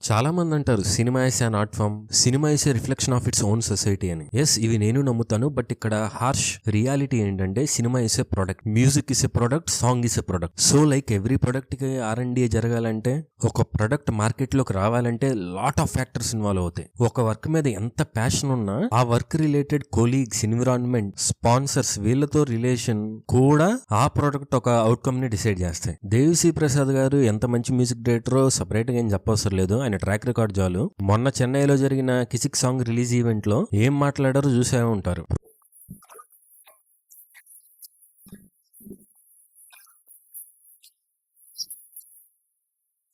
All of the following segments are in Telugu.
చాలా మంది అంటారు cinema is an art form, cinema is a reflection of its own society అని. ఎస్, ఇవి నేను నమ్ముతాను. బట్ ఇక్కడ హార్ష్ రియాలిటీ ఏంటంటే cinema is a product, music is a product, song is a product. So like every product కి R&D జరగాలంటే, ఒక ప్రొడక్ట్ మార్కెట్ లోకి రావాలంటే లాట్ ఆఫ్ ఫ్యాక్టర్స్ ఇన్వాల్వ్ అవుతాయి. ఒక వర్క్ మీద ఎంత ప్యాషన్ ఉన్నా ఆ work related colleagues, environment, sponsors, వీళ్ళతో రిలేషన్ కూడా ఆ ప్రొడక్ట్ ఒక అవుట్కమ్ ని డిసైడ్ చేస్తాయి. దేవిశ్రీ ప్రసాద్ గారు ఎంత మంచి మ్యూజిక్ డైరెక్టరో సపరేట్ గా ఏం చెప్పవసరం లేదు, ఆయన ట్రాక్ రికార్డ్ చాలు. మొన్న చెన్నైలో జరిగిన కిసిక్ సాంగ్ రిలీజ్ ఈవెంట్ లో ఏం మాట్లాడారో చూసే ఉంటారు.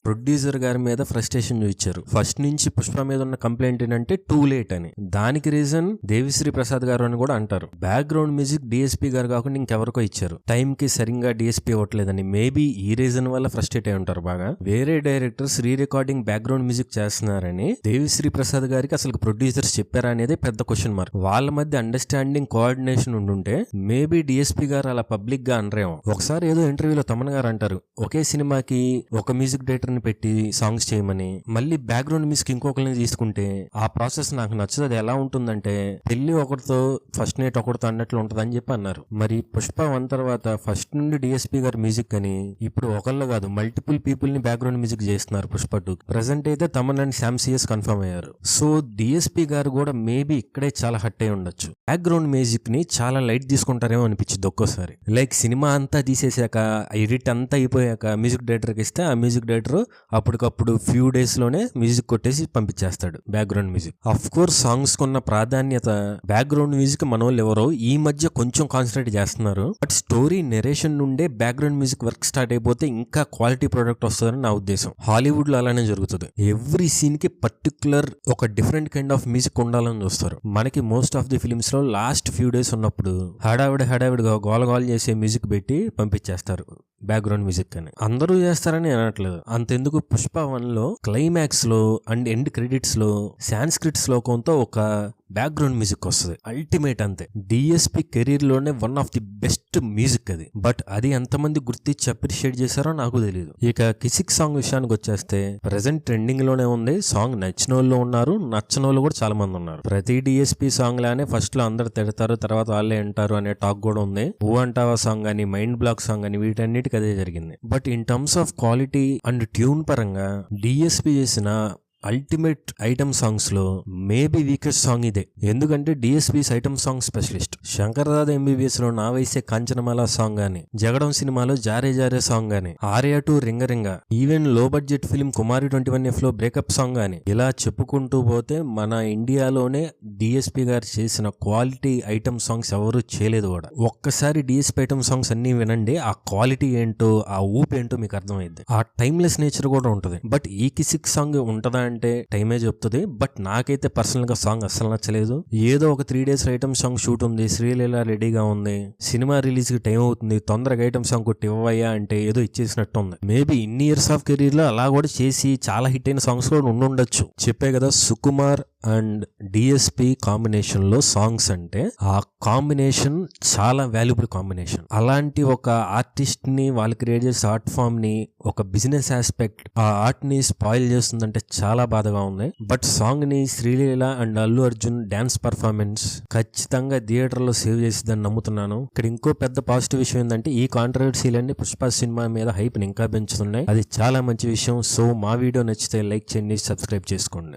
ప్రొడ్యూసర్ గారి మీద ఫ్రస్ట్రేషన్ చూపించారు. ఫస్ట్ నుంచి పుష్ప మీద ఉన్న కంప్లైంట్ ఏంటంటే టూ లేట్ అని. దానికి రీజన్ దేవిశ్రీ ప్రసాద్ గారు అని కూడా అంటారు. బ్యాక్గ్రౌండ్ మ్యూజిక్ డిఎస్పీ గారు కాకుండా ఇంకెవరికో ఇచ్చారు, టైం కి సరిగ్గా డిఎస్పీ ఇవ్వట్లేదని. మేబీ ఈ రీజన్ వల్ల ఫ్రస్ట్రేట్ అయి ఉంటారు బాగా. వేరే directors re recording background music చేస్తున్నారని దేవిశ్రీ ప్రసాద్ గారికి అసలు ప్రొడ్యూసర్స్ చెప్పారా అనేది పెద్ద క్వశ్చన్ మార్క్. వాళ్ళ మధ్య అండర్స్టాండింగ్, కోఆర్డినేషన్ ఉండుంటే మేబీ డిఎస్పీ గారు అలా పబ్లిక్ గా అనరేమో. ఒకసారి ఏదో ఇంటర్వ్యూలో తమన్ గారు అంటారు, ఒకే సినిమాకి ఒక మ్యూజిక్ డైరెక్టర్ పెట్టి సాంగ్స్ చేయమని, మళ్ళీ బ్యాక్గ్రౌండ్ మ్యూజిక్ ఇంకొకరిని తీసుకుంటే ఆ ప్రాసెస్ నాకు నచ్చదు. అది ఎలా ఉంటుందంటే పెళ్లి ఒకరితో ఫస్ట్ నైట్ ఒకరితో అన్నట్లు ఉంటది అని చెప్పి అన్నారు. మరి పుష్ప 1 తర్వాత ఫస్ట్ నుండి డిఎస్పీ గారు మ్యూజిక్ అని ఇప్పుడు ఒకళ్ళు కాదు మల్టిపుల్ పీపుల్ ని బ్యాక్గ్రౌండ్ మ్యూజిక్ చేస్తున్నారు పుష్ప 2. ప్రెసెంట్ అయితే Thaman and Sam CS confirm అయ్యారు. సో డిఎస్పీ గారు కూడా మేబీ ఇక్కడే చాలా హట్ అయి ఉండొచ్చు. బ్యాక్గ్రౌండ్ మ్యూజిక్ ని చాలా లైట్ తీసుకుంటారేమో అనిపించింది ఒక్కోసారి. లైక్ సినిమా అంతా తీసేసాక, ఎడిట్ అంతా అయిపోయాక మ్యూజిక్ డైరెక్టర్కి ఇస్తే ఆ మ్యూజిక్ డైరెక్టర్ అప్పటికప్పుడు ఫ్యూ డేస్ లోనే మ్యూజిక్ కొట్టేసి పంపించేస్తాడు background music. Of course songs కున్న ప్రాధాన్యత బ్యాక్గ్రౌండ్ మ్యూజిక్ మనోళ్ళు ఎవరో ఈ మధ్య కొంచెం కాన్సన్ట్రేట్ చేస్తున్నారు. బట్ స్టోరీ నెరేషన్ నుండే బ్యాక్గ్రౌండ్ మ్యూజిక్ వర్క్ స్టార్ట్ అయిపోతే ఇంకా క్వాలిటీ ప్రొడక్ట్ వస్తుందని నా ఉద్దేశం. హాలీవుడ్ లో అలానే జరుగుతుంది. ఎవ్రీ సీన్ కి పర్టికులర్ ఒక డిఫరెంట్ కైండ్ ఆఫ్ మ్యూజిక్ ఉండాలని చూస్తారు. మనకి మోస్ట్ ఆఫ్ ది ఫిలిమ్స్ లో లాస్ట్ ఫ్యూ డేస్ ఉన్నప్పుడు హడావిడిగా గోల చేసే మ్యూజిక్ పెట్టి పంపించేస్తారు బ్యాక్గ్రౌండ్ మ్యూజిక్ అని. అందరూ చేస్తారని అనట్లేదు. అంతెందుకు పుష్ప 1 లో క్లైమాక్స్ లో అండ్ ఎండ్ క్రెడిట్స్ లో సాంస్క్రిట్ శ్లోకంతో ఒక బ్యాక్గ్రౌండ్ మ్యూజిక్ వస్తుంది. అల్టిమేట్ అంతే. డిఎస్పీ కెరీర్ లోనే one of the best music అది. బట్ అది ఎంతమంది గుర్తించి అప్రిషియేట్ చేశారో నాకు తెలియదు. ఇక కిసిక్ సాంగ్ విషయానికి వచ్చేస్తే ప్రెసెంట్ ట్రెండింగ్ లోనే ఉంది. సాంగ్ నచ్చిన వాళ్ళు ఉన్నారు, నచ్చని వాళ్ళు కూడా చాలా మంది ఉన్నారు. ప్రతి డిఎస్పీ సాంగ్ లానే ఫస్ట్ లో అందరు తిడతారు, తర్వాత వాళ్ళే అంటారు అనే టాక్ కూడా ఉంది. ఊ అంటావా సాంగ్ అని, మైండ్ బ్లాక్ సాంగ్ అని, వీటన్నిటికి అదే జరిగింది. But in terms of quality and tune పరంగా డిఎస్పీ చేసిన అల్టిమేట్ ఐటమ్ సాంగ్స్ లో మేబీ వీకెస్ట్ సాంగ్ ఇదే. ఎందుకంటే DSPs item song specialist. Shankar Dada MBBS లో నా వయసే కాంచనమాల సాంగ్ గాని, జగడం సినిమాలో జారే జారే సాంగ్ గాని, ఆర్యా 2 రింగ, ఈవెన్ లో బడ్జెట్ ఫిల్మ్ కుమారి 21F లో బ్రేకప్ సాంగ్ గాని, ఇలా చెప్పుకుంటూ పోతే మన ఇండియాలోనే డిఎస్పీ గారు చేసిన క్వాలిటీ ఐటమ్ సాంగ్స్ ఎవరు చేయలేదు కూడా. ఒక్కసారి డిఎస్పీ ఐటమ్ సాంగ్స్ అన్ని వినండి, ఆ క్వాలిటీ ఏంటో, ఆ ఊపు ఏంటో మీకు అర్థమైంది. ఆ టైమ్లెస్ నేచర్ కూడా ఉంటది. బట్ ఈ కిసిక్ సాంగ్ ఉంటదా అంటే టైమే చెప్తుంది. బట్ నాకైతే పర్సనల్ గా సాంగ్ అస్సలు నచ్చలేదు. ఏదో ఒక 3 days ఐటమ్ సాంగ్ షూట్ ఉంది, శ్రీలీల రెడీగా ఉంది, సినిమా రిలీజ్ కి టైం అవుతుంది, తొందరగా ఐటమ్ సాంగ్ కొట్టి ఇవ్వయ్యా అంటే ఏదో ఇచ్చేసినట్టు ఉంది. మేబీ ఇన్ని ఇయర్స్ ఆఫ్ కెరీర్ లో అలా కూడా చేసి చాలా హిట్ అయిన సాంగ్స్ కూడా ఉండొచ్చు. చెప్పే కదా, సుకుమార్ అండ్ డిఎస్పీ కాంబినేషన్ లో సాంగ్స్ అంటే ఆ కాంబినేషన్ చాలా వాల్యుబుల్ కాంబినేషన్. అలాంటి ఒక ఆర్టిస్ట్ ని వాళ్ళు క్రియేట్ చేసే ఆర్ట్ ఫామ్ ని ఒక బిజినెస్ ఆస్పెక్ట్ ఆ ఆర్ట్ ని స్పాయిల్ చేస్తుందంటే చాలా బాధగా ఉంది. బట్ సాంగ్ ని Sreeleela and Allu Arjun dance performance ఖచ్చితంగా థియేటర్ లో సేవ్ చేసిందని నమ్ముతున్నాను. ఇక్కడ ఇంకో పెద్ద పాజిటివ్ విషయం ఏంటంటే ఈ కాంట్రవర్సీలన్నీ పుష్ప సినిమా మీద హైప్ ని ఇంకా పెంచుతున్నాయి. అది చాలా మంచి విషయం. సో మా వీడియో నచ్చితే లైక్ చేయండి, సబ్స్క్రైబ్ చేసుకోండి.